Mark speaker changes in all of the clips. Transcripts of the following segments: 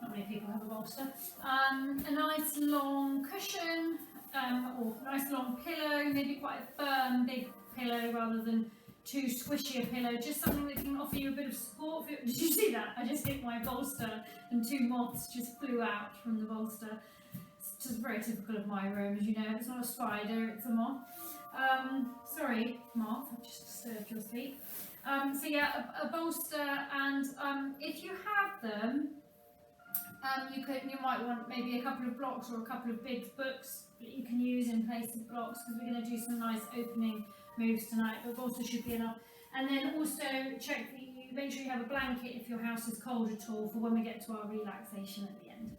Speaker 1: Not many people have a bolster. A nice long cushion, or nice long pillow, maybe quite a firm, big pillow rather than too squishy a pillow, just something that can offer you a bit of support. Did you see that? I just hit my bolster and 2 moths just flew out from the bolster. It's just very typical of my room, as you know. It's not a spider, it's a moth. Sorry, moth, I've just disturbed your sleep. So yeah, a bolster, and if you have them, you might want maybe a couple of blocks or a couple of big books that you can use in place of blocks, because we're going to do some nice opening moves tonight, but bolster should be enough. And then also check that you make sure you have a blanket if your house is cold at all, for when we get to our relaxation at the end.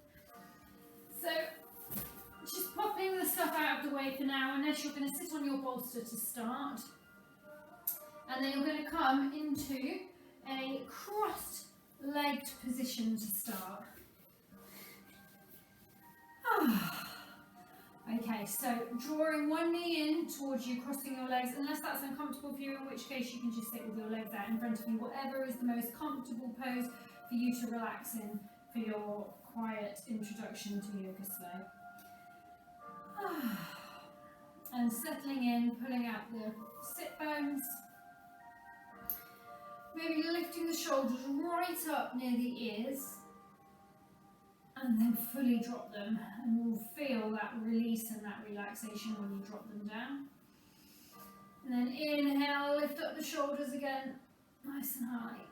Speaker 1: So just popping the stuff out of the way for now, unless you're going to sit on your bolster to start. And then you're going to come into a cross-legged position to start. Okay, so drawing one knee in towards you, crossing your legs, unless that's uncomfortable for you, in which case you can just sit with your legs out in front of you, whatever is the most comfortable pose for you to relax in for your quiet introduction to yoga slow. And settling in, pulling out the sit bones. Maybe lifting the shoulders right up near the ears. And then fully drop them. And you'll feel that release and that relaxation when you drop them down. And then inhale, lift up the shoulders again, nice and high.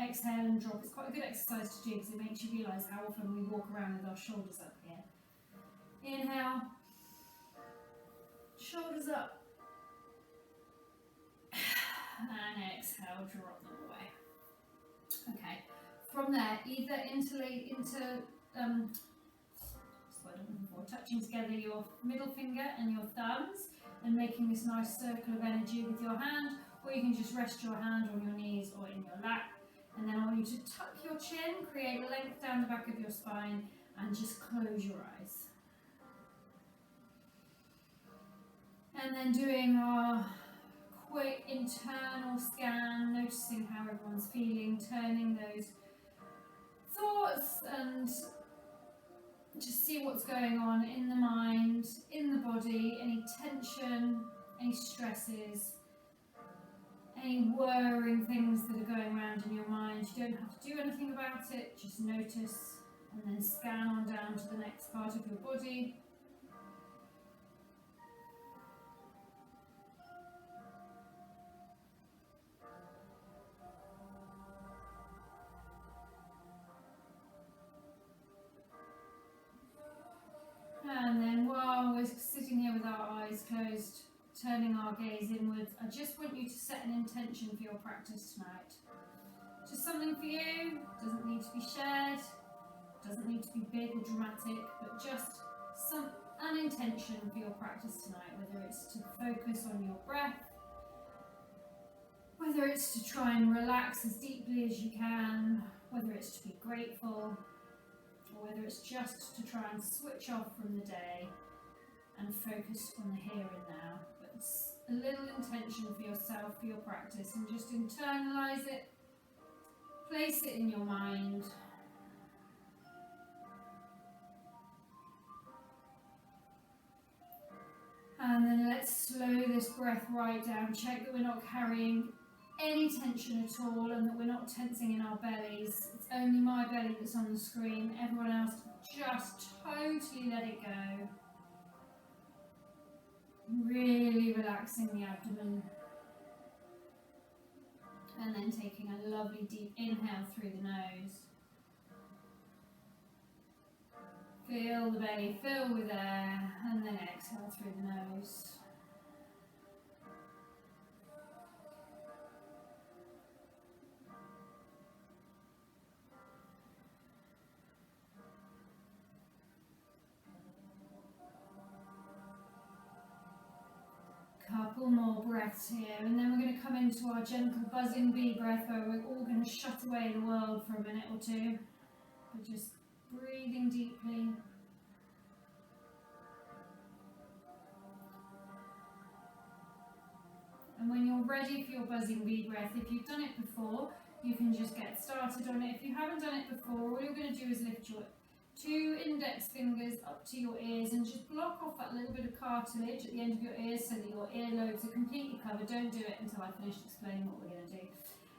Speaker 1: Exhale and drop. It's quite a good exercise to do because it makes you realise how often we walk around with our shoulders up here. Inhale, shoulders up, and exhale, drop them away. Okay, from there, either touching together your middle finger and your thumbs and making this nice circle of energy with your hand, or you can just rest your hand on your knees or in your lap. And then I want you to tuck your chin, create length down the back of your spine, and just close your eyes. And then doing our quick internal scan, noticing how everyone's feeling, turning those thoughts and just see what's going on in the mind, in the body, any tension, any stresses, any whirring things that are going around in your mind. You don't have to do anything about it, just notice and then scan on down to the next part of your body. And then while we're sitting here with our eyes closed, turning our gaze inwards, I just want you to set an intention for your practice tonight. Just something for you, doesn't need to be shared, doesn't need to be big or dramatic, but just an intention for your practice tonight, whether it's to focus on your breath, whether it's to try and relax as deeply as you can, whether it's to be grateful, or whether it's just to try and switch off from the day and focus on the here and now. But it's a little intention for yourself, for your practice, and just internalize it, place it in your mind. And then let's slow this breath right down. Check that we're not carrying any tension at all and that we're not tensing in our bellies. It's only my belly that's on the screen. Everyone else, just totally let it go. Really relaxing the abdomen. And then taking a lovely deep inhale through the nose. Feel the belly fill with air, and then exhale through the nose. Couple more breaths here, and then we're going to come into our gentle buzzing bee breath where we're all going to shut away the world for a minute or two. But just breathing deeply. And when you're ready for your buzzing bee breath, if you've done it before, you can just get started on it. If you haven't done it before, all you're going to do is lift your 2 index fingers up to your ears and just block off that little bit of cartilage at the end of your ears so that your earlobes are completely covered. Don't do it until I've finished explaining what we're going to do.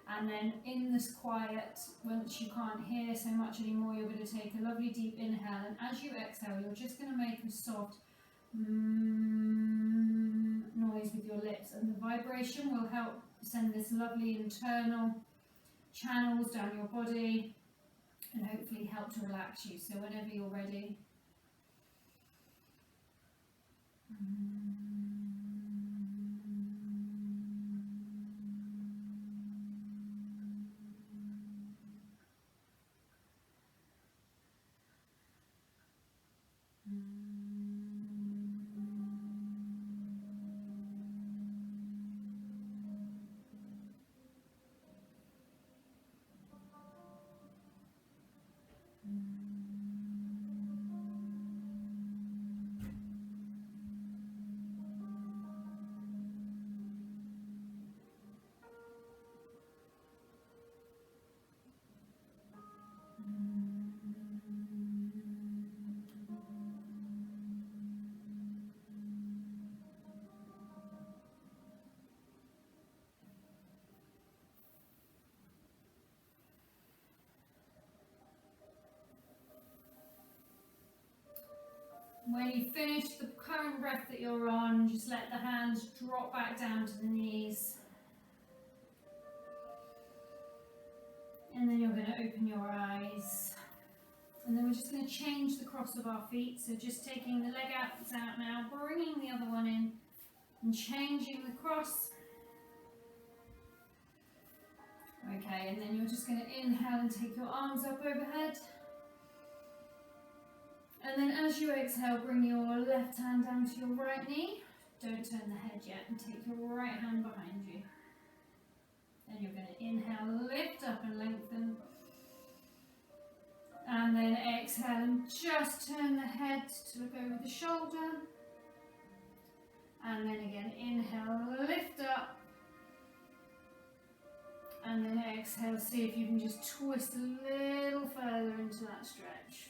Speaker 1: And then in this quiet, once you can't hear so much anymore, you're going to take a lovely deep inhale, and as you exhale, you're just going to make a soft noise with your lips, and the vibration will help send this lovely internal channels down your body and hopefully help to relax you. So whenever you're ready. When you finish the current breath that you're on, just let the hands drop back down to the knees. And then you're going to open your eyes. And then we're just going to change the cross of our feet. So just taking the leg out now, bringing the other one in, and changing the cross. Okay, and then you're just going to inhale and take your arms up overhead. And then as you exhale, bring your left hand down to your right knee. Don't turn the head yet, and take your right hand behind you. Then you're going to inhale, lift up and lengthen. And then exhale and just turn the head to look over the shoulder. And then again, inhale, lift up. And then exhale, see if you can just twist a little further into that stretch.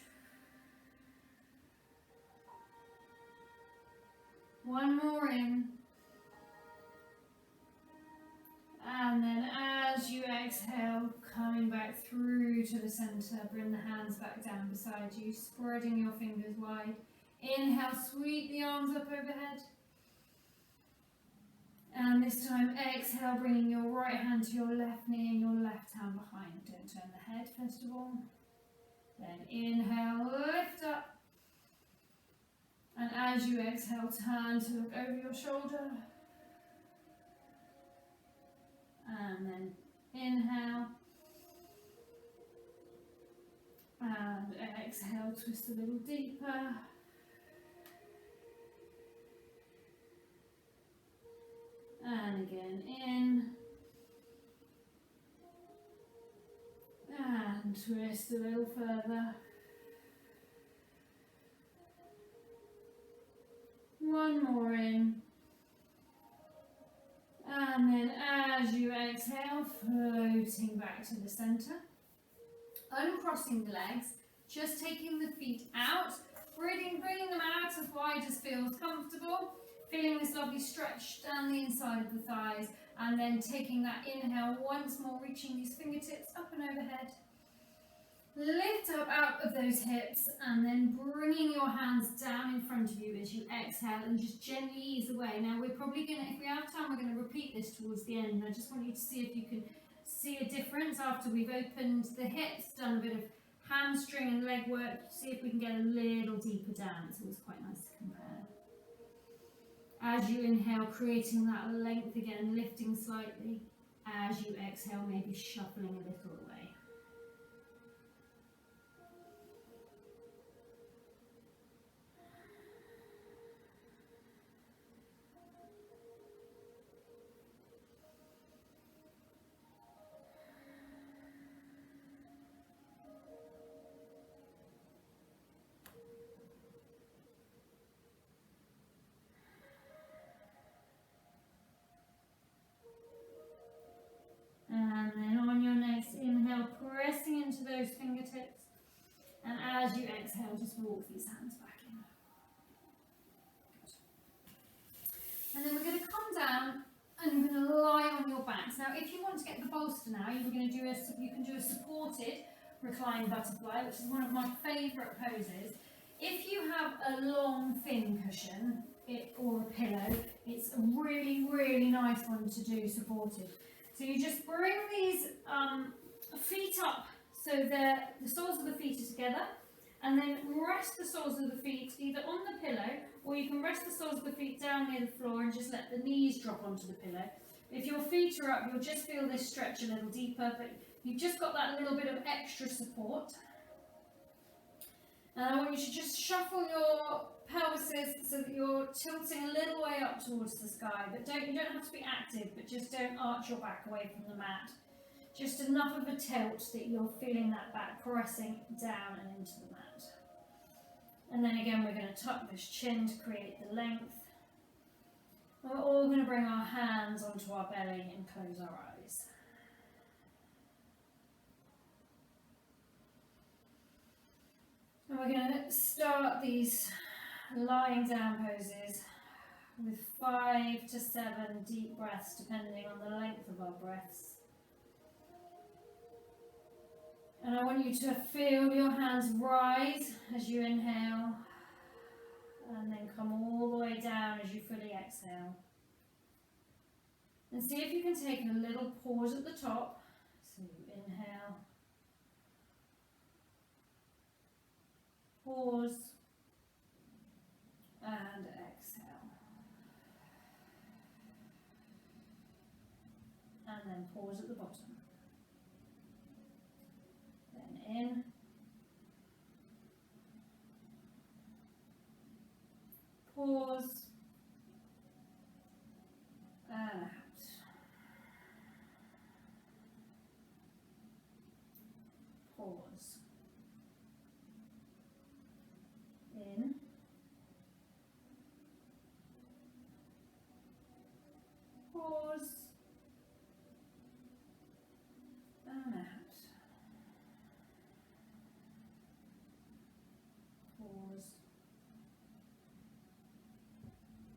Speaker 1: One more in. And then as you exhale, coming back through to the center, bring the hands back down beside you, spreading your fingers wide. Inhale, sweep the arms up overhead. And this time, exhale, bringing your right hand to your left knee and your left hand behind. Don't turn the head, first of all. Then inhale, lift up. And as you exhale, turn to look over your shoulder. And then inhale. And exhale, twist a little deeper. And again, in. And twist a little further. One more in. And then as you exhale, floating back to the center. Uncrossing the legs, just taking the feet out, bringing them out as wide as feels comfortable. Feeling this lovely stretch down the inside of the thighs. And then taking that inhale once more, reaching these fingertips up and overhead. Lift up out of those hips and then bringing your hands down in front of you as you exhale and just gently ease away. Now we're probably going to, if we have time, we're going to repeat this towards the end. And I just want you to see if you can see a difference after we've opened the hips, done a bit of hamstring and leg work. See if we can get a little deeper down. It's always quite nice to compare. As you inhale, creating that length again, lifting slightly. As you exhale, maybe shuffling a little away. And then on your next those fingertips. And as you exhale, just walk these hands back in. Good. And then we're going to come down and you're going to lie on your backs. Now, if you want to get the bolster now, you can do a supported reclined butterfly, which is one of my favourite poses. If you have a long, thin cushion or a pillow, it's a really, really nice one to do supported. So you just bring these feet up so the soles of the feet are together, and then rest the soles of the feet either on the pillow, or you can rest the soles of the feet down near the floor and just let the knees drop onto the pillow. If your feet are up, you'll just feel this stretch a little deeper, but you've just got that little bit of extra support. And I want you to just shuffle your pelvises so that you're tilting a little way up towards the sky, but you don't have to be active, but just don't arch your back away from the mat. Just enough of a tilt that you're feeling that back pressing down and into the mat. And then again, we're going to tuck this chin to create the length. And we're all going to bring our hands onto our belly and close our eyes. And we're going to start these lying down poses with 5 to 7 deep breaths, depending on the length of our breaths. And I want you to feel your hands rise as you inhale, and then come all the way down as you fully exhale. And see if you can take a little pause at the top. So you inhale, pause, and exhale. And then pause at the bottom. Then in. Pause. And out. Pause. In. Pause. And out. Pause.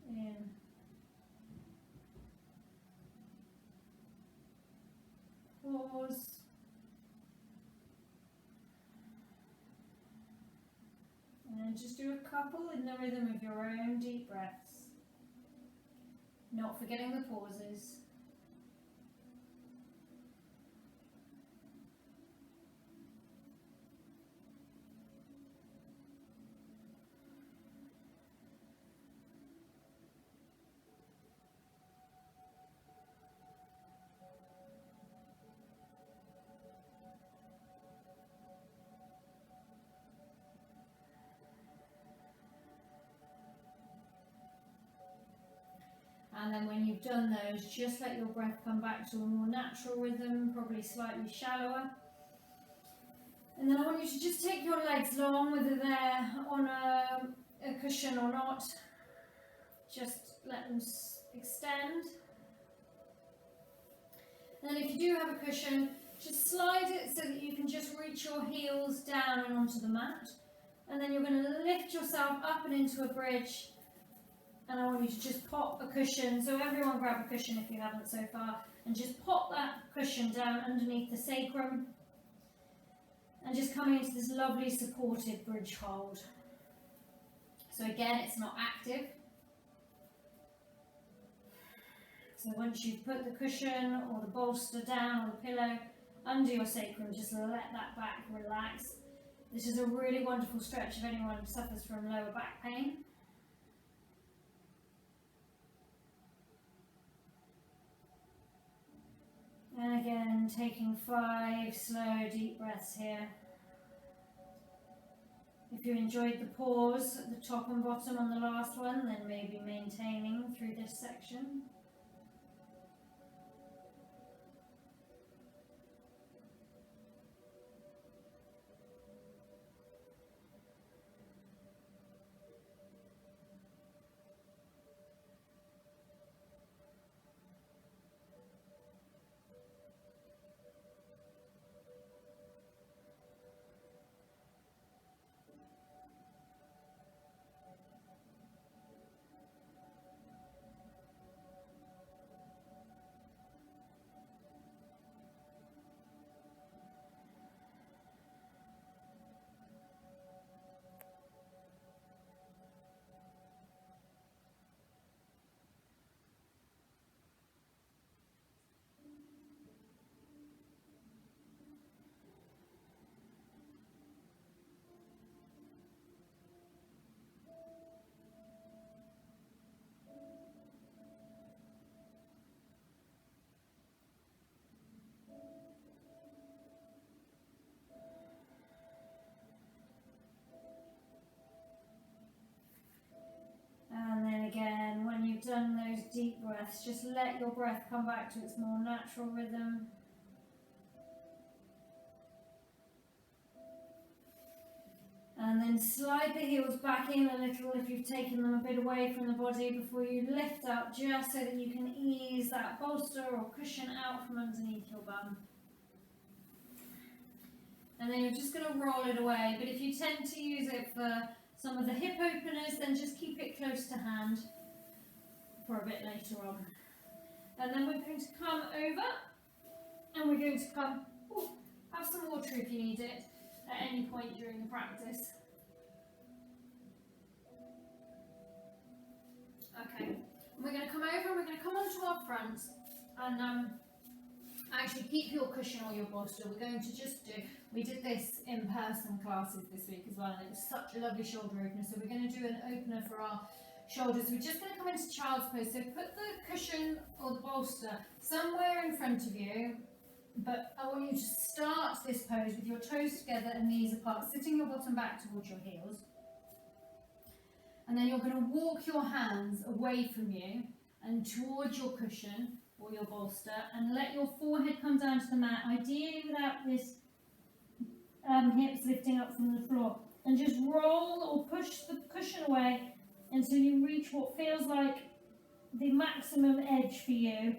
Speaker 1: In. Pause. And then just do a couple in the rhythm of your own deep breaths. Not forgetting the pauses. And then when you've done those, just let your breath come back to a more natural rhythm, probably slightly shallower. And then I want you to just take your legs long, whether they're on a cushion or not. Just let them extend. And then if you do have a cushion, just slide it so that you can just reach your heels down and onto the mat. And then you're going to lift yourself up and into a bridge. And I want you to just pop a cushion, so everyone grab a cushion if you haven't so far, and just pop that cushion down underneath the sacrum, and just come into this lovely supported bridge hold. So again, it's not active. So once you've put the cushion or the bolster down or the pillow under your sacrum, just let that back relax. This is a really wonderful stretch if anyone suffers from lower back pain. And again, taking 5 slow, deep breaths here. If you enjoyed the pause at the top and bottom on the last one, then maybe maintaining through this section. breaths. Just let your breath come back to its more natural rhythm. And then slide the heels back in a little if you've taken them a bit away from the body before you lift up, just so that you can ease that bolster or cushion out from underneath your bum. And then you're just going to roll it away, but if you tend to use it for some of the hip openers, then just keep it close to hand for a bit later on. And then we're going to come over and we're going to come, have some water if you need it at any point during the practice. Okay, we're going to come over and we're going to come onto our front and actually keep your cushion or your bolster. We're going to just do, we did this in person classes this week as well, and it was such a lovely shoulder opener. So we're going to do an opener for our shoulders. We're just going to come into child's pose. So put the cushion or the bolster somewhere in front of you, but I want you to start this pose with your toes together and knees apart, sitting your bottom back towards your heels. And then you're going to walk your hands away from you and towards your cushion or your bolster, and let your forehead come down to the mat, ideally without this hips lifting up from the floor. And just roll or push the cushion away until you reach what feels like the maximum edge for you.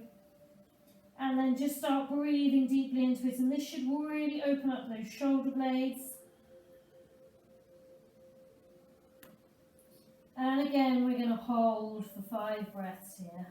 Speaker 1: And then just start breathing deeply into it, and this should really open up those shoulder blades. And again, we're going to hold for 5 breaths here.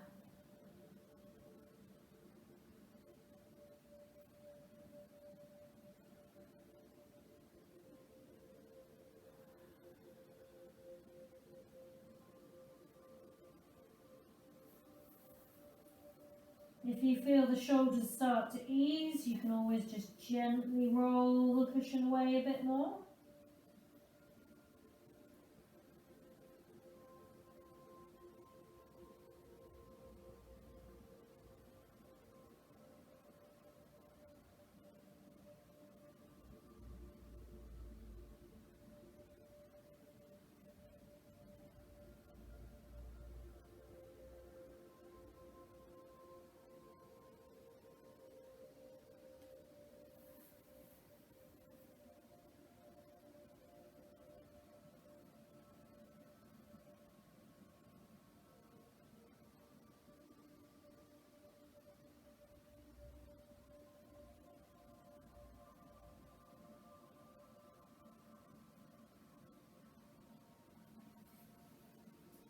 Speaker 1: If you feel the shoulders start to ease, you can always just gently roll the cushion away a bit more.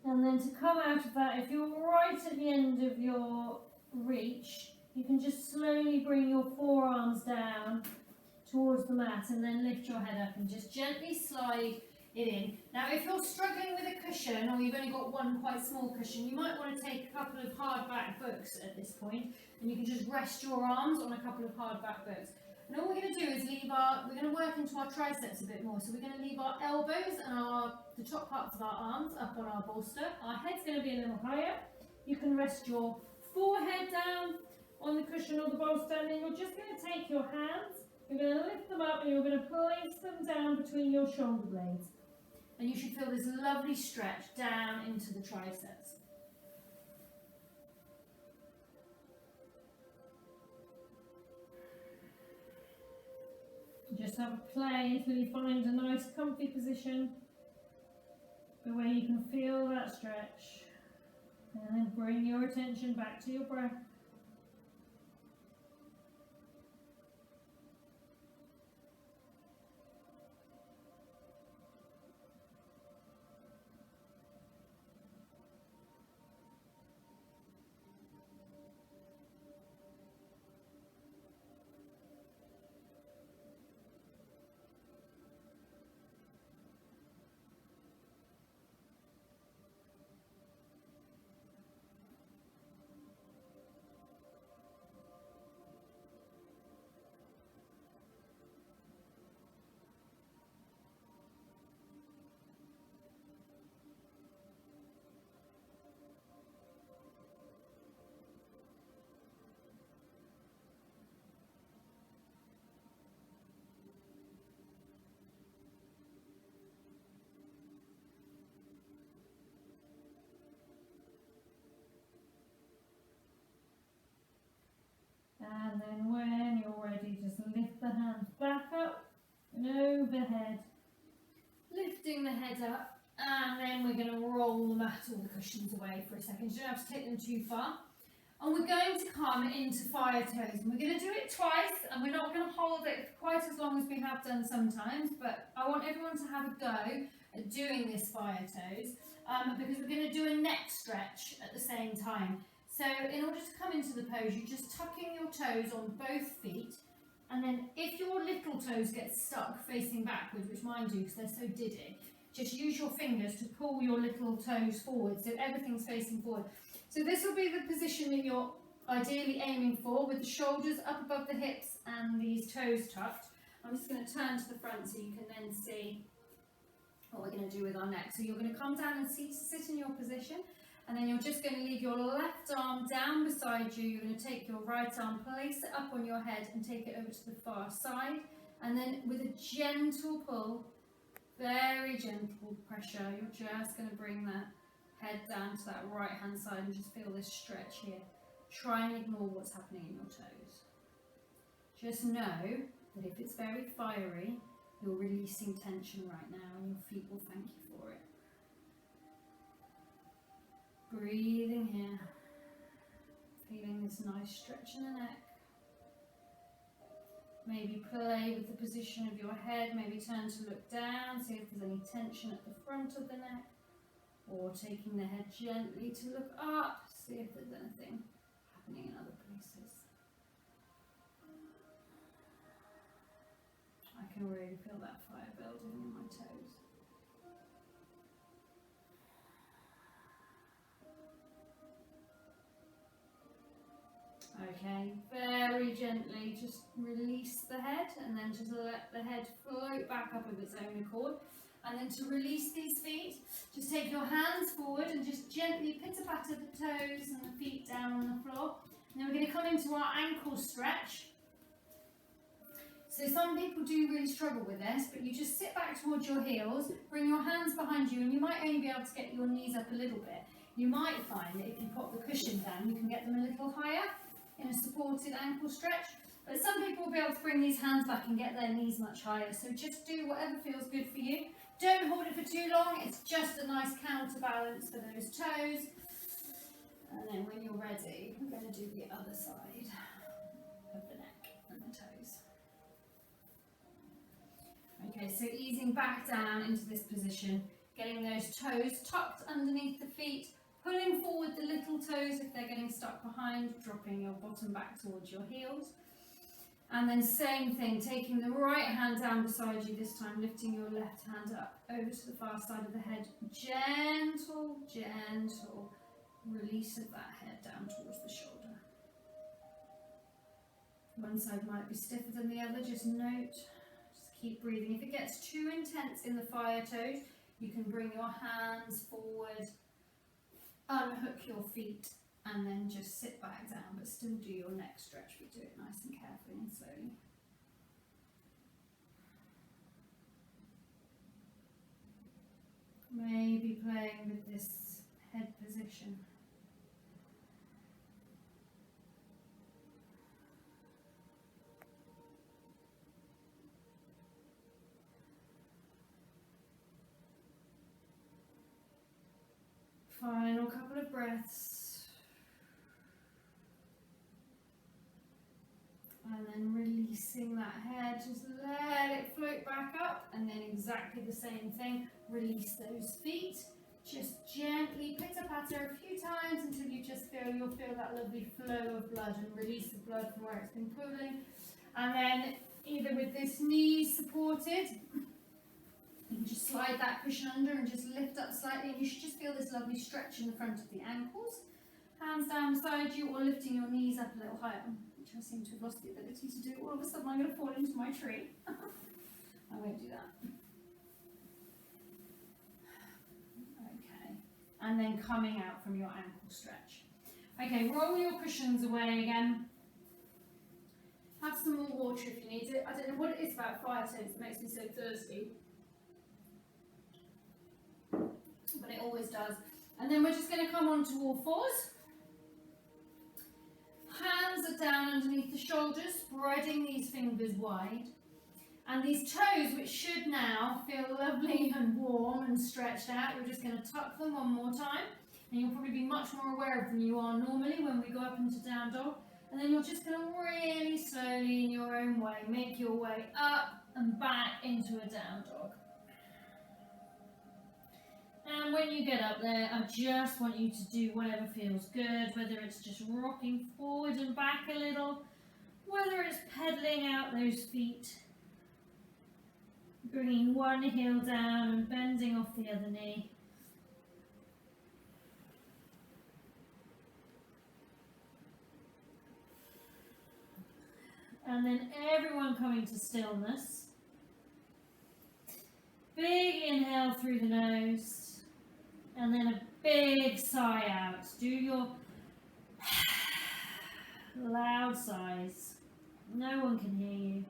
Speaker 1: And then to come out of that, if you're right at the end of your reach, you can just slowly bring your forearms down towards the mat and then lift your head up and just gently slide it in. Now if you're struggling with a cushion, or you've only got one quite small cushion, you might want to take a couple of hardback books at this point, and you can just rest your arms on a couple of hardback books. And all we're going to do is we're going to work into our triceps a bit more. So we're going to leave our elbows and the top parts of our arms up on our bolster. Our head's going to be a little higher. You can rest your forehead down on the cushion or the bolster, and then you're just going to take your hands, you're going to lift them up, and you're going to place them down between your shoulder blades. And you should feel this lovely stretch down into the triceps. Just have a play until you find a nice comfy position where you can feel that stretch, and then bring your attention back to your breath. And then when you're ready, just lift the hands back up and overhead. Lifting the head up, and then we're going to roll the mat or the cushions away for a second. You don't have to take them too far. And we're going to come into fire toes. And we're going to do it twice, and we're not going to hold it quite as long as we have done sometimes, but I want everyone to have a go at doing this fire toes, because we're going to do a neck stretch at the same time. So in order to come into the pose, you just tuck in your toes on both feet, and then if your little toes get stuck facing backwards, which mine do because they're so diddy, just use your fingers to pull your little toes forward so everything's facing forward. So this will be the position that you're ideally aiming for, with the shoulders up above the hips and these toes tucked. I'm just going to turn to the front so you can then see what we're going to do with our neck. So you're going to come down and sit in your position, and then you're just going to leave your left arm down beside you. You're going to take your right arm, place it up on your head and take it over to the far side, and then with a gentle pull, very gentle pressure, you're just going to bring that head down to that right hand side and just feel this stretch here. Try and ignore what's happening in your toes. Just know that if it's very fiery, you're releasing tension right now and your feet will thank you for it. Breathing here, feeling this nice stretch in the neck. Maybe play with the position of your head, maybe turn to look down, see if there's any tension at the front of the neck, or taking the head gently to look up, see if there's anything happening in other places. I can really feel that fire building in my toes. Okay, very gently just release the head, and then just let the head float back up of its own accord. And then to release these feet, just take your hands forward and just gently pitter-patter the toes and the feet down on the floor. And then we're going to come into our ankle stretch. So some people do really struggle with this, but you just sit back towards your heels, bring your hands behind you, and you might only be able to get your knees up a little bit. You might find that if you pop the cushion down, you can get them a little higher in a supported ankle stretch. But some people will be able to bring these hands back and get their knees much higher. So just do whatever feels good for you. Don't hold it for too long, it's just a nice counterbalance for those toes. And then when you're ready, we're going to do the other side of the neck and the toes. Okay, so easing back down into this position, getting those toes tucked underneath the feet, pulling forward the little toes if they're getting stuck behind, dropping your bottom back towards your heels. And then same thing, taking the right hand down beside you this time, lifting your left hand up over to the far side of the head. Gentle, gentle release of that head down towards the shoulder. One side might be stiffer than the other, just note, just keep breathing. If it gets too intense in the fire toes, you can bring your hands forward, unhook your feet, and then just sit back down, but still do your neck stretch, but do it nice and carefully and slowly. Maybe playing with this head position. Final couple of breaths. And then releasing that head, just let it float back up, and then exactly the same thing, release those feet, just gently pitter-patter a few times until you just you'll feel that lovely flow of blood, and release the blood from where it's been pulling. And then either with this knee supported, you can just slide that cushion under and just lift up slightly, and you should just feel this lovely stretch in the front of the ankles. Hands down beside you, or lifting your knees up a little higher, which I seem to have lost the ability to do. All of a sudden I'm going to fall into my tree. I won't do that. Okay, and then coming out from your ankle stretch. Okay, roll your cushions away again. Have some more water if you need it. I don't know what it is about fire toes that makes me so thirsty, but it always does. And then we're just going to come onto all fours. Hands hands are down underneath the shoulders, spreading these fingers wide. And these toes, which should now feel lovely and warm and stretched out, you're just going to tuck them one more time. And you'll probably be much more aware of them than you are normally when we go up into down dog. And then you're just going to really slowly, in your own way, make your way up and back into a down dog. And when you get up there, I just want you to do whatever feels good, whether it's just rocking forward and back a little, whether it's pedaling out those feet, bringing one heel down and bending off the other knee. And then everyone coming to stillness. Big inhale through the nose, and then a big sigh out. Do your loud sighs. No one can hear you.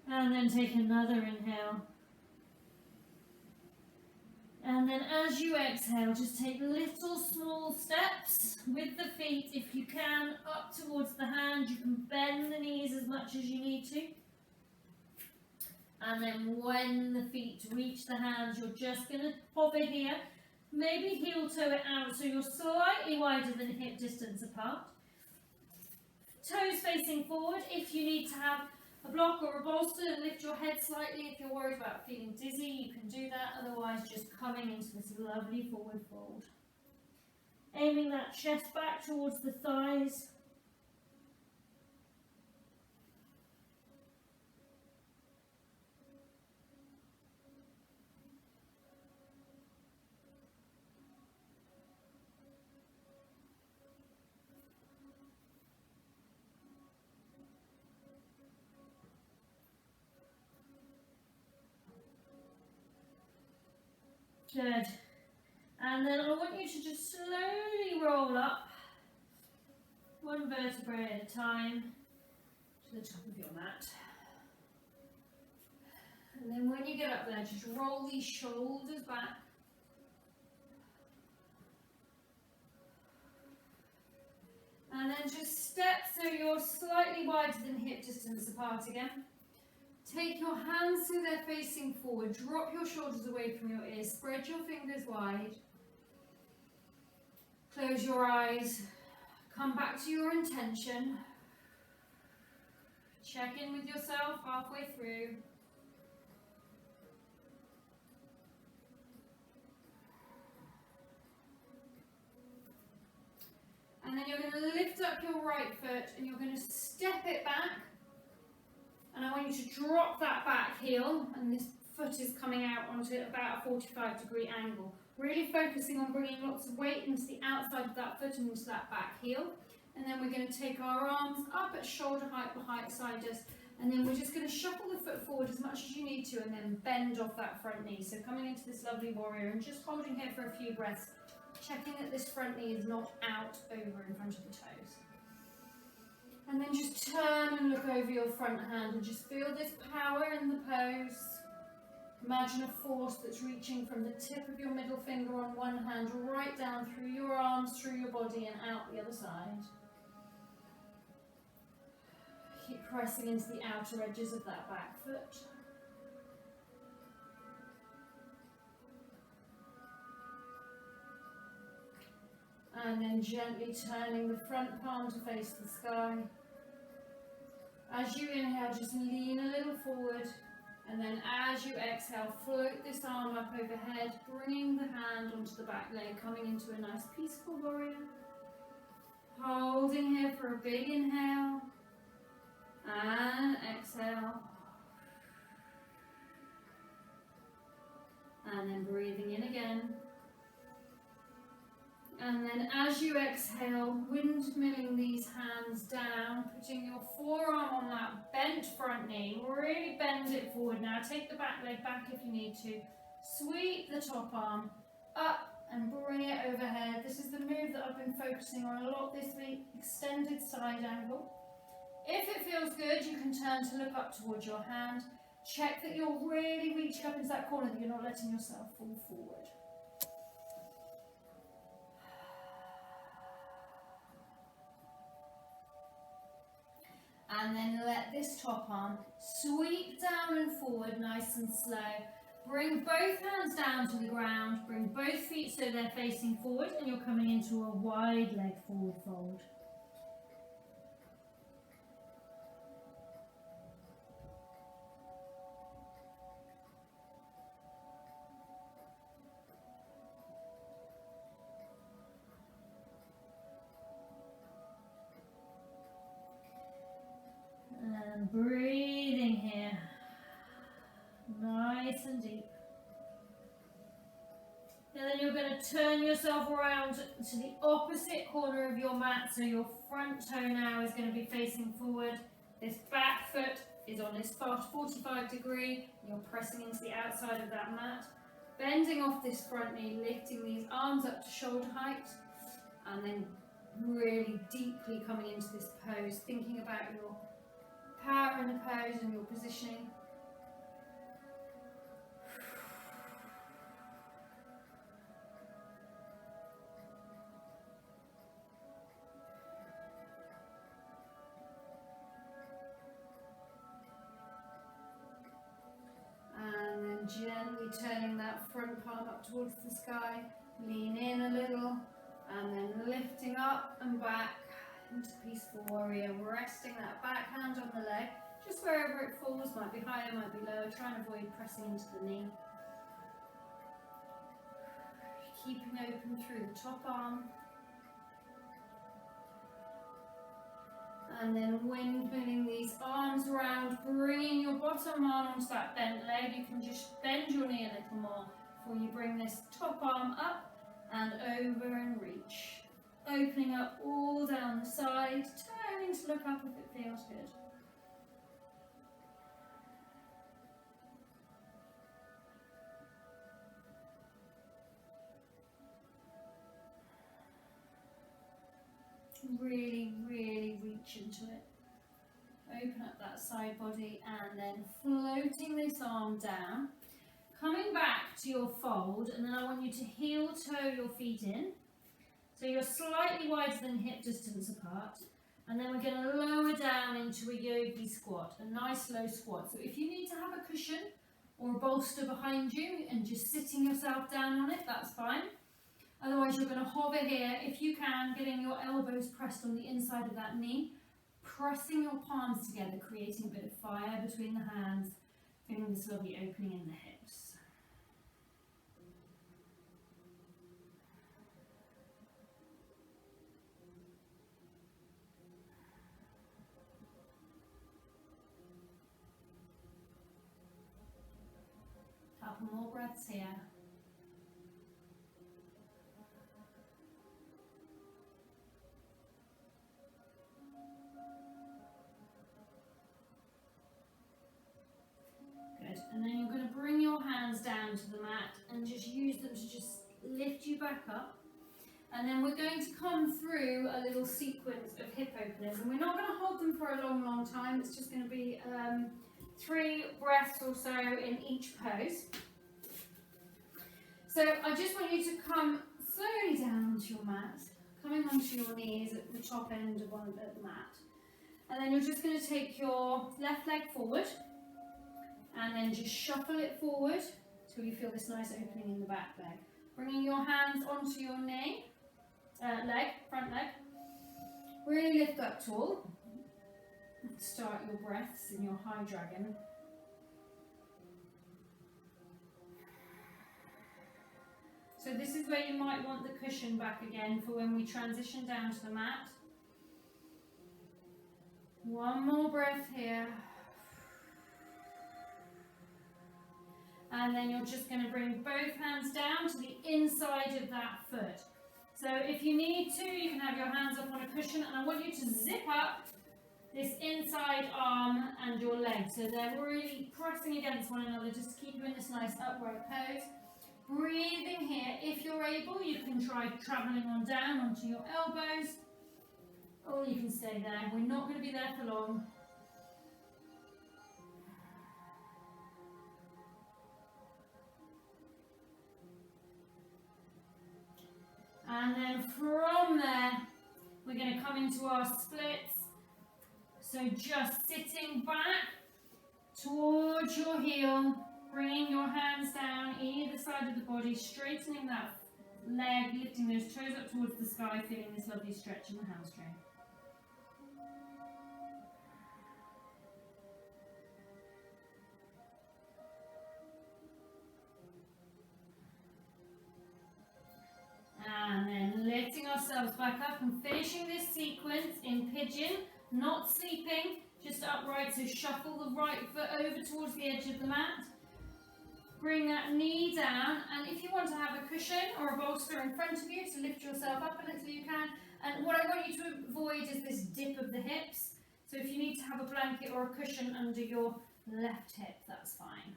Speaker 1: And then take another inhale. And then as you exhale, just take little small steps with the feet. If you can, up towards the hand. You can bend the knees as much as you need to. And then when the feet reach the hands, you're just going to hover here. Maybe heel toe it out so you're slightly wider than hip distance apart. Toes facing forward. If you need to have a block or a bolster, lift your head slightly. If you're worried about feeling dizzy, you can do that. Otherwise, just coming into this lovely forward fold. Aiming that chest back towards the thighs. Good. And then I want you to just slowly roll up, one vertebrae at a time, to the top of your mat. And then when you get up there, just roll these shoulders back. And then just step so you're slightly wider than hip distance apart again. Take your hands so they're facing forward. Drop your shoulders away from your ears. Spread your fingers wide. Close your eyes. Come back to your intention. Check in with yourself halfway through. And then you're going to lift up your right foot and you're going to step it back. And I want you to drop that back heel, and this foot is coming out onto about a 45-degree angle. Really focusing on bringing lots of weight into the outside of that foot and into that back heel. And then we're going to take our arms up at shoulder height beside us. And then we're just going to shuffle the foot forward as much as you need to and then bend off that front knee. So coming into this lovely warrior and just holding here for a few breaths. Checking that this front knee is not out over in front of the toes. And then just turn and look over your front hand and just feel this power in the pose. Imagine a force that's reaching from the tip of your middle finger on one hand right down through your arms, through your body and out the other side. Keep pressing into the outer edges of that back foot. And then gently turning the front palm to face the sky. As you inhale, just lean a little forward. And then as you exhale, float this arm up overhead, bringing the hand onto the back leg, coming into a nice peaceful warrior. Holding here for a big inhale. And exhale. And then breathing in again. And then as you exhale, windmilling these hands down, putting your forearm on that bent front knee. Really bend it forward. Now take the back leg back if you need to. Sweep the top arm up and bring it overhead. This is the move that I've been focusing on a lot this week. Extended side angle. If it feels good, you can turn to look up towards your hand. Check that you're really reaching up into that corner, that you're not letting yourself fall forward. And then let this top arm sweep down and forward, nice and slow. Bring both hands down to the ground, bring both feet so they're facing forward, and you're coming into a wide leg forward fold. And breathing here, nice and deep. And then you're going to turn yourself around to the opposite corner of your mat, so your front toe now is going to be facing forward. This back foot is on this 45 degree, you're pressing into the outside of that mat. Bending off this front knee, lifting these arms up to shoulder height, and then really deeply coming into this pose, thinking about your power in the pose and your positioning. And then gently turning that front palm up towards the sky, lean in a little, and then lifting up and back into peaceful warrior, resting that back hand on the leg, just wherever it falls, might be higher, might be lower, try and avoid pressing into the knee. Keeping open through the top arm. And then windmilling these arms around, bringing your bottom arm onto that bent leg. You can just bend your knee a little more before you bring this top arm up and over and reach. Opening up all down the side, turning to look up if it feels good. Really, really reach into it. Open up that side body and then floating this arm down. Coming back to your fold, and then I want you to heel toe your feet in. So you're slightly wider than hip distance apart. And then we're going to lower down into a yogi squat, a nice low squat. So if you need to have a cushion or a bolster behind you and just sitting yourself down on it, that's fine. Otherwise you're going to hover here, if you can, getting your elbows pressed on the inside of that knee, pressing your palms together, creating a bit of fire between the hands, feeling this lovely opening in the hips. Couple more breaths here. Good. And then you're going to bring your hands down to the mat and just use them to just lift you back up. And then we're going to come through a little sequence of hip openers, and we're not going to hold them for a long, long time. It's just going to be 3 breaths or so in each pose. So I just want you to come slowly down onto your mat, coming onto your knees at the top end of the mat. And then you're just going to take your left leg forward and then just shuffle it forward till you feel this nice opening in the back leg. Bringing your hands onto your knee, front leg. Really lift up tall. Start your breaths in your high dragon. So this is where you might want the cushion back again for when we transition down to the mat. One more breath here. And then you're just going to bring both hands down to the inside of that foot. So if you need to, you can have your hands up on a cushion, and I want you to zip up this inside arm and your leg. So they're really pressing against one another just to keep you in this nice upright pose. Breathing here. If you're able, you can try traveling on down onto your elbows, or you can stay there. We're not going to be there for long. And then from there, we're going to come into our splits. So just sitting back towards your heel, bringing your hands down either side of the body, straightening that leg, lifting those toes up towards the sky, feeling this lovely stretch in the hamstring. And then lifting ourselves back up and finishing this sequence in pigeon, not sleeping, just upright. So shuffle the right foot over towards the edge of the mat. Bring that knee down, and if you want to have a cushion or a bolster in front of you to lift yourself up a little, you can. And what I want you to avoid is this dip of the hips. So if you need to have a blanket or a cushion under your left hip, that's fine.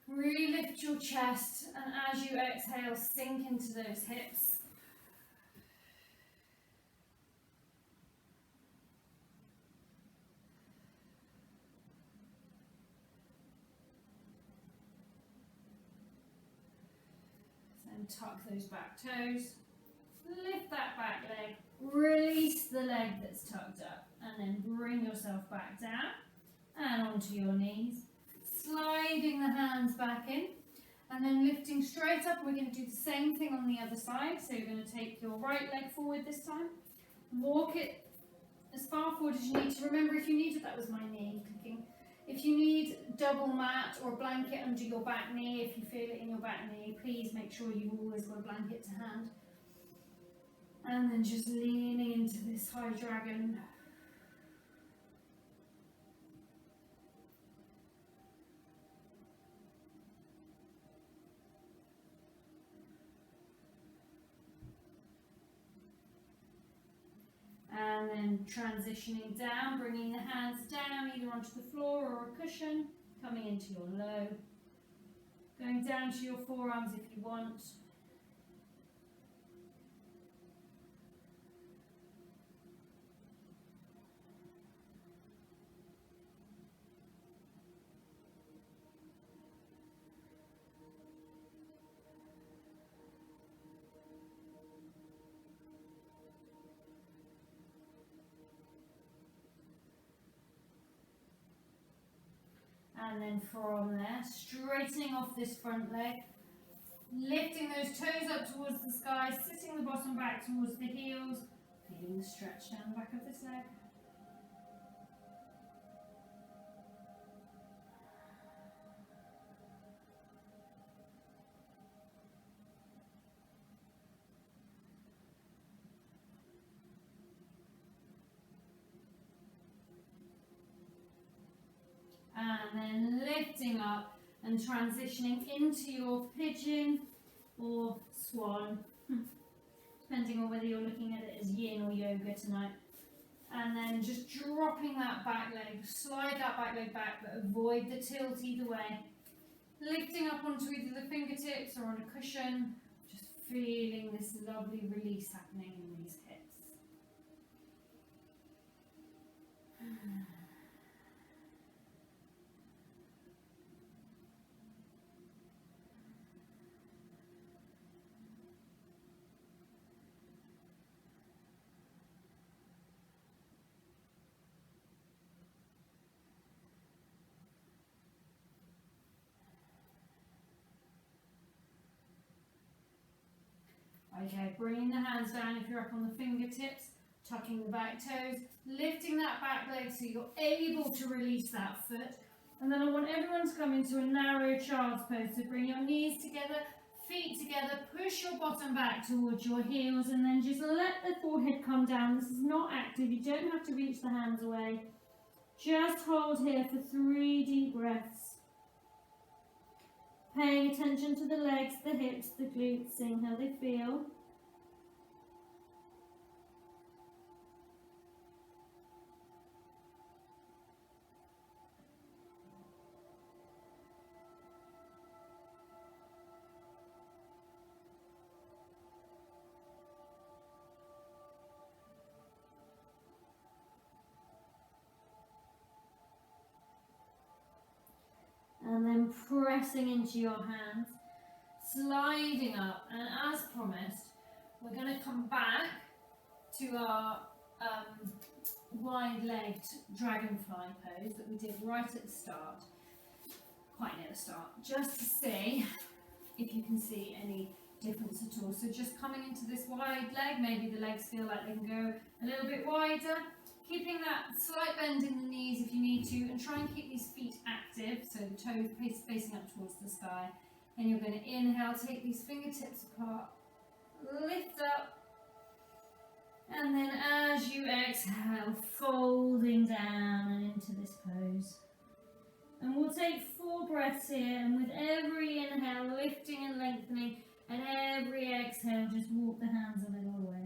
Speaker 1: Really lift your chest, and as you exhale, sink into those hips. Then tuck those back toes. Lift that back leg. Release the leg that's tucked up, and then bring yourself back down and onto your knees. Sliding the hands back in, and then lifting straight up. We're going to do the same thing on the other side. So you're going to take your right leg forward this time. Walk it as far forward as you need to. Remember, if you needed, that was my knee clicking. If you need double mat or blanket under your back knee, if you feel it in your back knee, please make sure you've always got a blanket to hand. And then just leaning into this high dragon. And then transitioning down, bringing the hands down either onto the floor or a cushion, coming into your low. Going down to your forearms if you want. And then from there, straightening off this front leg, lifting those toes up towards the sky, sitting the bottom back towards the heels, feeling the stretch down the back of this leg. And then lifting up and transitioning into your pigeon or swan, depending on whether you're looking at it as yin or yoga tonight. And then just dropping that back leg, slide that back leg back, but avoid the tilt either way. Lifting up onto either the fingertips or on a cushion, just feeling this lovely release happening in these hips. Okay, bringing the hands down if you're up on the fingertips, tucking the back toes, lifting that back leg so you're able to release that foot. And then I want everyone to come into a narrow child's pose. So bring your knees together, feet together, push your bottom back towards your heels, and then just let the forehead come down. This is not active, you don't have to reach the hands away. Just hold here for 3 deep breaths. Paying attention to the legs, the hips, the glutes, seeing how they feel. And then pressing into your hands, sliding up, and as promised, we're going to come back to our wide-legged dragonfly pose that we did right at the start, quite near the start, just to see if you can see any difference at all. So just coming into this wide leg, maybe the legs feel like they can go a little bit wider, keeping that slight bend in the knees if you need to, and try and keep these feet active, so the toes facing up towards the sky. And you're going to inhale, take these fingertips apart, lift up, and then as you exhale, folding down and into this pose. And we'll take 4 breaths here, and with every inhale, lifting and lengthening, and every exhale, just walk the hands a little away.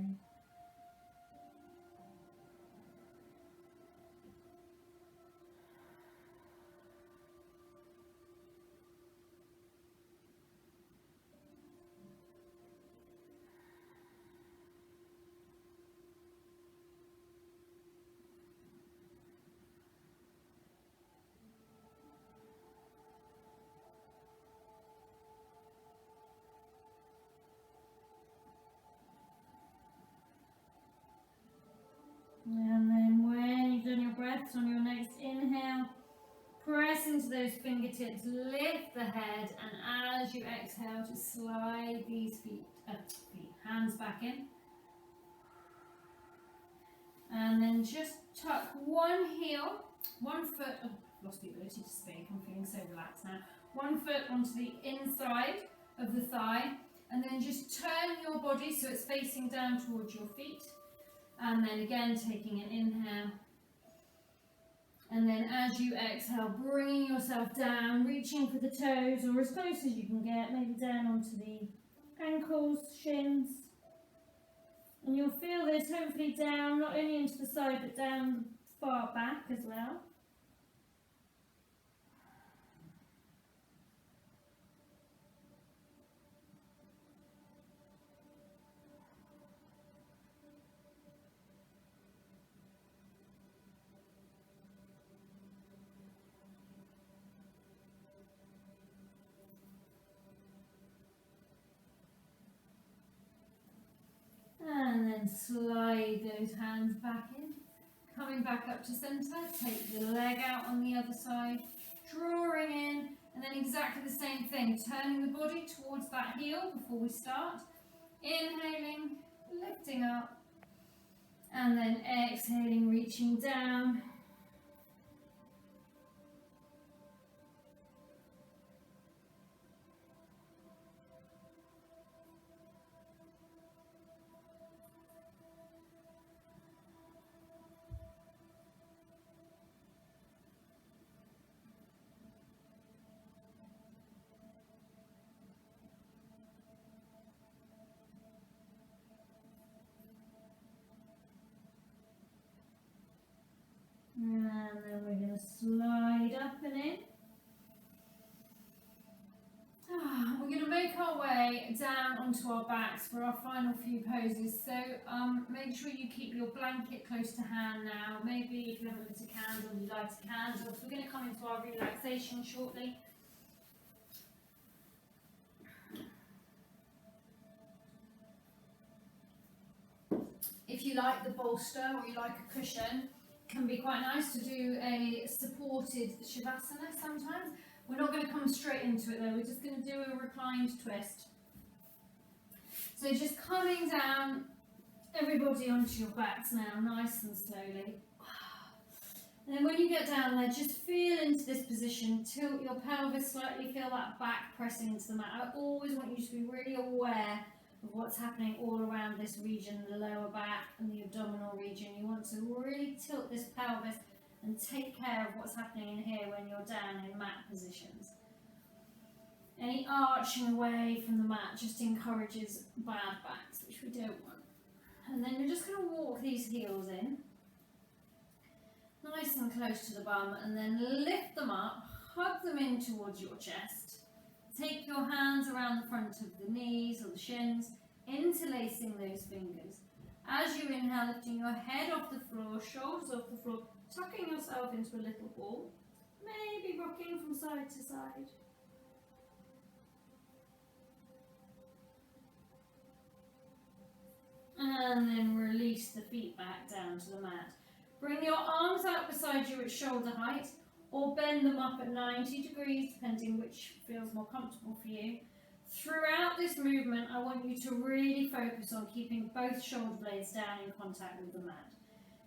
Speaker 1: And then when you've done your breaths on your next inhale, press into those fingertips, lift the head, and as you exhale, just slide these hands back in. And then just tuck one heel, one foot, lost the ability to speak, I'm feeling so relaxed now. One foot onto the inside of the thigh, and then just turn your body so it's facing down towards your feet. And then again, taking an inhale. And then as you exhale, bringing yourself down, reaching for the toes, or as close as you can get, maybe down onto the ankles, shins. And you'll feel this hopefully down, not only into the side, but down far back as well. And then slide those hands back in. Coming back up to centre, take the leg out on the other side, drawing in, and then exactly the same thing, turning the body towards that heel before we start. Inhaling, lifting up, and then exhaling, reaching down. And then we're going to slide up and in. We're going to make our way down onto our backs for our final few poses. So make sure you keep your blanket close to hand now. Maybe if you haven't lit a candle, you light a candle. So we're going to come into our relaxation shortly. If you like the bolster or you like a cushion, it can be quite nice to do a supported shavasana sometimes. We're not going to come straight into it though, we're just going to do a reclined twist. So just coming down, everybody onto your backs now, nice and slowly. And then when you get down there, just feel into this position, tilt your pelvis slightly, feel that back pressing into the mat. I always want you to be really aware of what's happening all around this region, the lower back and the abdominal region. You want to really tilt this pelvis and take care of what's happening in here when you're down in mat positions. Any arching away from the mat just encourages bad backs, which we don't want. And then you're just going to walk these heels in, nice and close to the bum, and then lift them up, hug them in towards your chest. Take your hands around the front of the knees or the shins, interlacing those fingers. As you inhale, lifting your head off the floor, shoulders off the floor, tucking yourself into a little ball, maybe rocking from side to side. And then release the feet back down to the mat. Bring your arms out beside you at shoulder height, or bend them up at 90 degrees, depending which feels more comfortable for you. Throughout this movement, I want you to really focus on keeping both shoulder blades down in contact with the mat.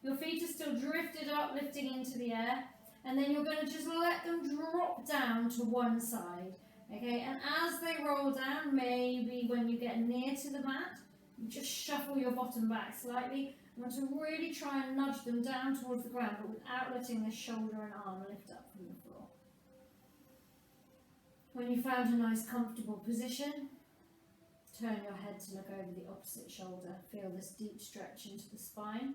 Speaker 1: Your feet are still drifted up, lifting into the air, and then you're going to just let them drop down to one side. Okay, and as they roll down, maybe when you get near to the mat, you just shuffle your bottom back slightly. You want to really try and nudge them down towards the ground, but without letting the shoulder and arm lift up from the floor. When you found a nice comfortable position, turn your head to look over the opposite shoulder. Feel this deep stretch into the spine.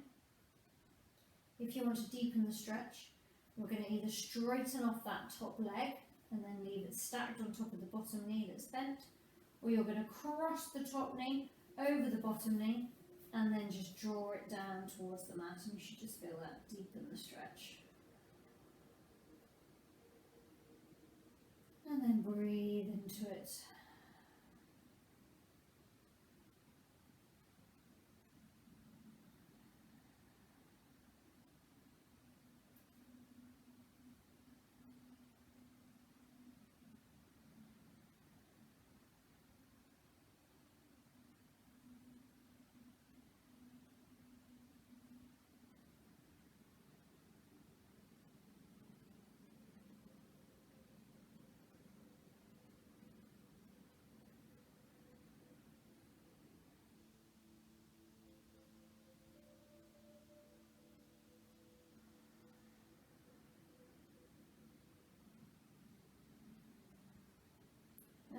Speaker 1: If you want to deepen the stretch, you're going to either straighten off that top leg and then leave it stacked on top of the bottom knee that's bent, or you're going to cross the top knee over the bottom knee and then just draw it down towards the mat, and you should just feel that deepen the stretch. And then breathe into it.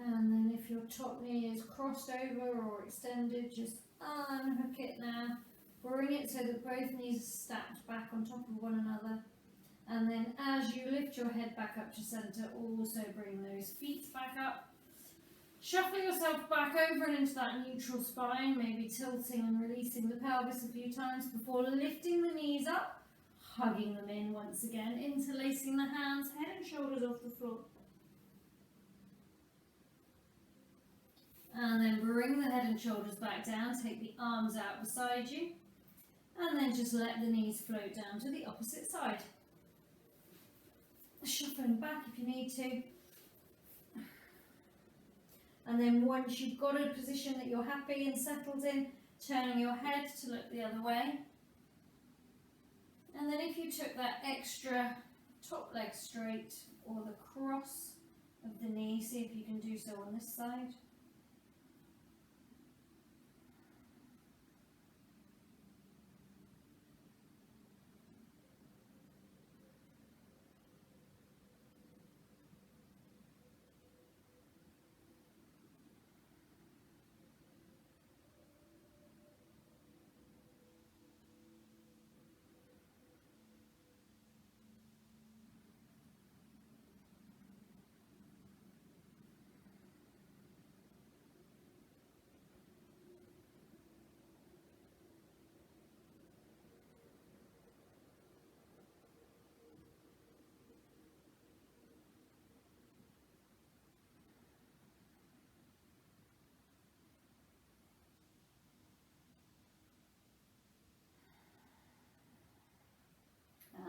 Speaker 1: And then if your top knee is crossed over or extended, just unhook it now. Bring it so that both knees are stacked back on top of one another. And then as you lift your head back up to centre, also bring those feet back up. Shuffle yourself back over and into that neutral spine, maybe tilting and releasing the pelvis a few times before lifting the knees up, hugging them in once again, interlacing the hands, head and shoulders off the floor. And then bring the head and shoulders back down, take the arms out beside you, and then just let the knees float down to the opposite side. Shuffling back if you need to. And then once you've got a position that you're happy and settled in, turning your head to look the other way. And then if you took that extra top leg straight or the cross of the knee, see if you can do so on this side.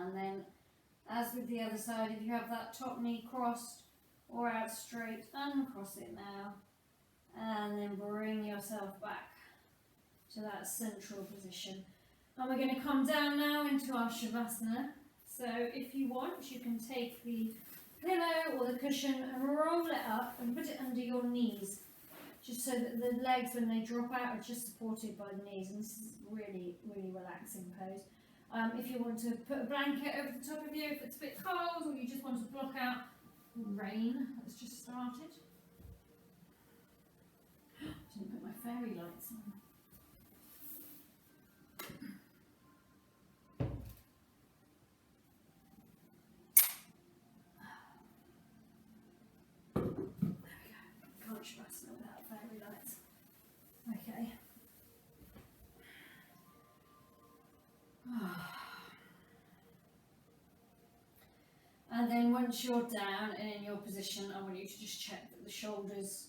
Speaker 1: And then, as with the other side, if you have that top knee crossed or out straight, uncross it now. And then bring yourself back to that central position. And we're going to come down now into our Shavasana. So if you want, you can take the pillow or the cushion and roll it up and put it under your knees, just so that the legs, when they drop out, are just supported by the knees. And this is really, really relaxing pose. If you want to put a blanket over the top of you, if it's a bit cold, or you just want to block out rain that's just started. Didn't put my fairy lights on. There we go. Can't Shavasana without fairy lights. Okay. And then once you're down and in your position, I want you to just check that the shoulders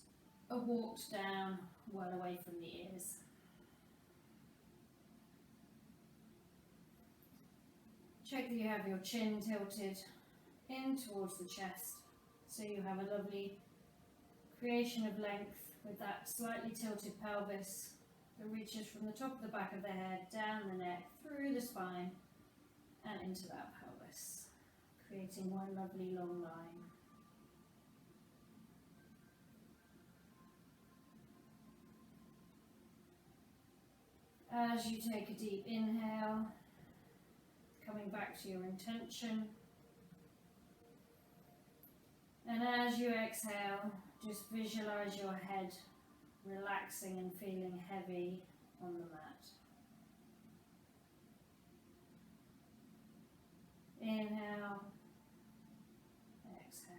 Speaker 1: are walked down well away from the ears. Check that you have your chin tilted in towards the chest, so you have a lovely creation of length with that slightly tilted pelvis that reaches from the top of the back of the head, down the neck, through the spine and into that pelvis, creating one lovely long line. As you take a deep inhale, coming back to your intention, and as you exhale, just visualize your head relaxing and feeling heavy on the mat. Inhale, exhale.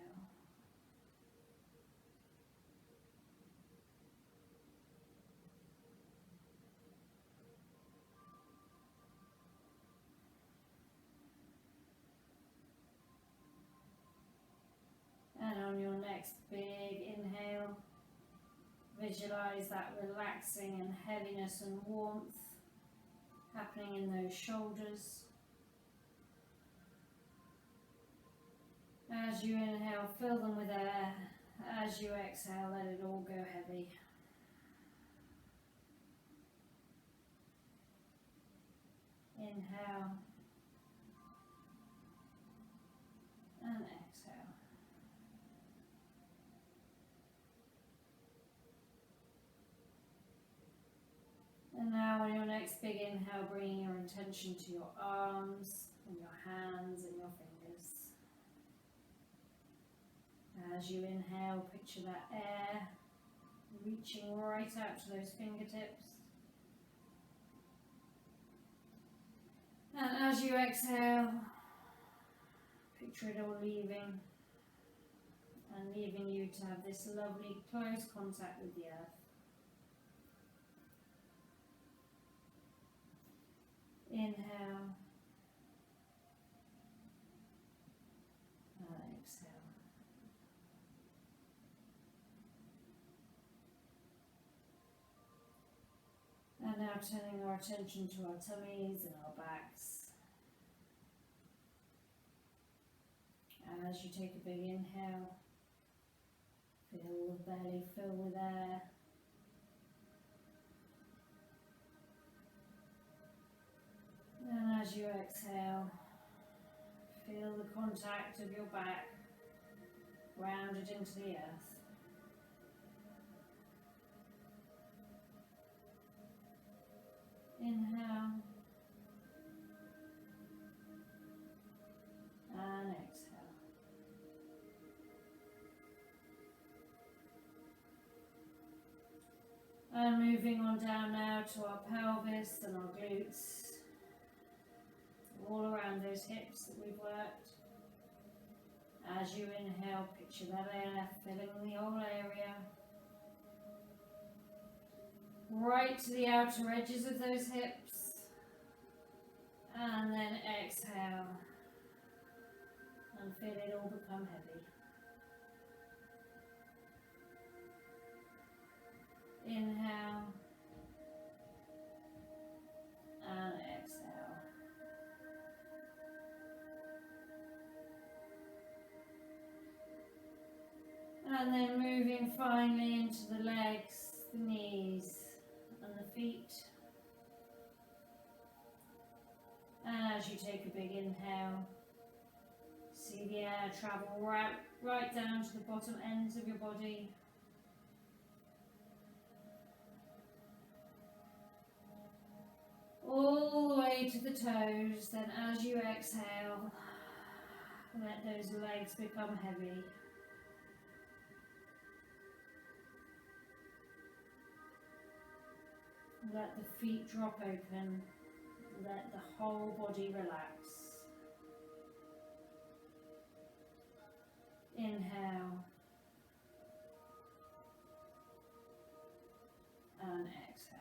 Speaker 1: And on your next big inhale, visualize that relaxing and heaviness and warmth happening in those shoulders. As you inhale, fill them with air. As you exhale, let it all go heavy. Inhale and exhale. And now on your next big inhale, bringing your intention to your arms and your hands and your fingers. As you inhale, picture that air reaching right out to those fingertips. And as you exhale, picture it all leaving, and leaving you to have this lovely close contact with the earth. Inhale and exhale. And now turning our attention to our tummies and our backs. And as you take a big inhale, feel the belly fill with air. And as you exhale, feel the contact of your back grounded into the earth. Inhale and exhale. And moving on down now to our pelvis and our glutes, all around those hips that we've worked. As you inhale, picture that air filling the whole area, right to the outer edges of those hips, and then exhale and feel it all become heavy. Inhale and exhale. And then moving finally into the legs, the knees and the feet. And as you take a big inhale, see the air travel right down to the bottom ends of your body. All the way to the toes. Then as you exhale, let those legs become heavy. Let the feet drop open. Let the whole body relax. Inhale and exhale.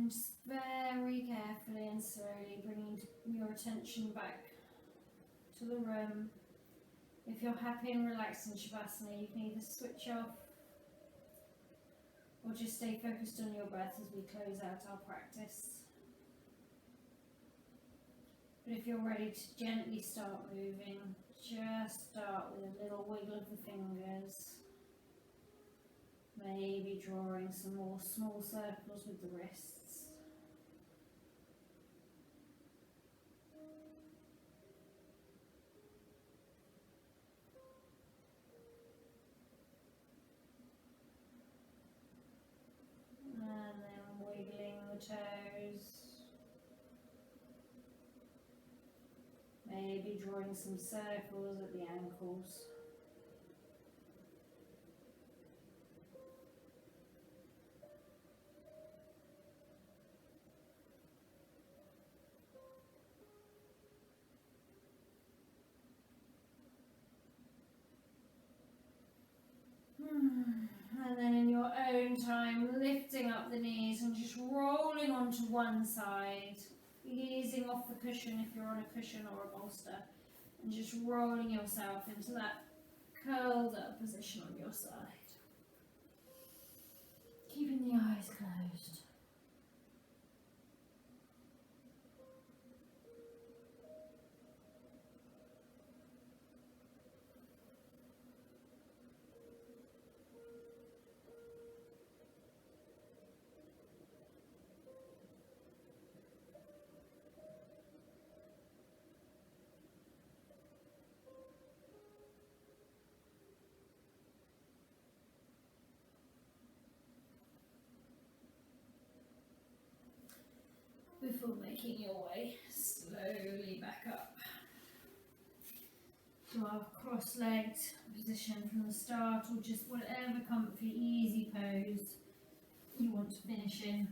Speaker 1: And just very carefully and slowly bringing your attention back to the room. If you're happy and relaxed in Shavasana, you can either switch off or just stay focused on your breath as we close out our practice. But if you're ready to gently start moving, just start with a little wiggle of the fingers. Maybe drawing some more small circles with the wrists. And then wiggling the toes. Maybe drawing some circles at the ankles. And then in your own time, lifting up the knees and just rolling onto one side, easing off the cushion if you're on a cushion or a bolster, and just rolling yourself into that curled up position on your side. Keeping the eyes closed. Before making your way slowly back up to our cross-legged position from the start, or just whatever comfy, easy pose you want to finish in.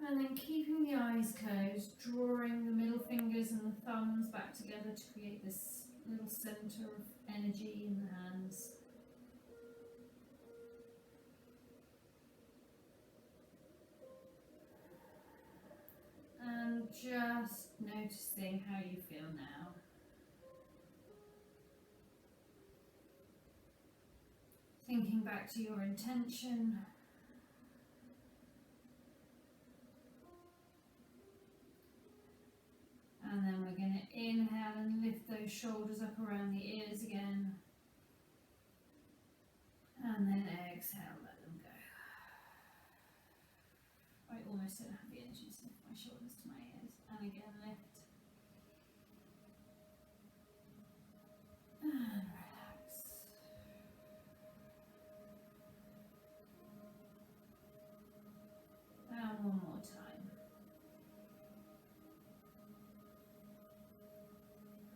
Speaker 1: And then keeping the eyes closed, drawing the middle fingers and the thumbs back together to create this little centre of energy in the hands. And just noticing how you feel now. Thinking back to your intention. And then we're going to inhale and lift those shoulders up around the ears again. And then exhale, let them go. I almost don't have the energy to lift my shoulders to my ears. And again, lift. And relax. And one more time.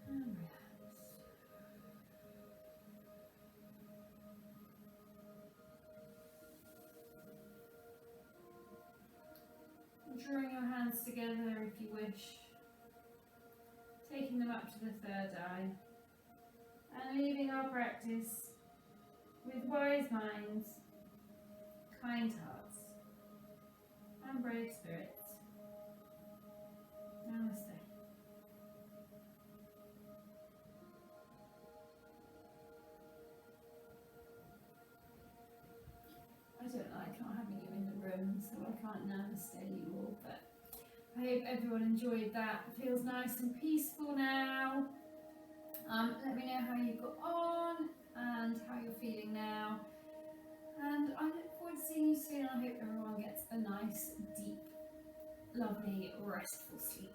Speaker 1: And relax. Drawing your hands together if you wish, taking them up to the third eye, and leaving our practice with wise minds, kind hearts, and brave spirits. Namaste. I don't like not having you in the room, so I can't namaste you all, but I hope everyone enjoyed that. It feels nice and peaceful now. Let me know how you got on and how you're feeling now. And I look forward to seeing you soon. I hope everyone gets a nice, deep, lovely, restful sleep.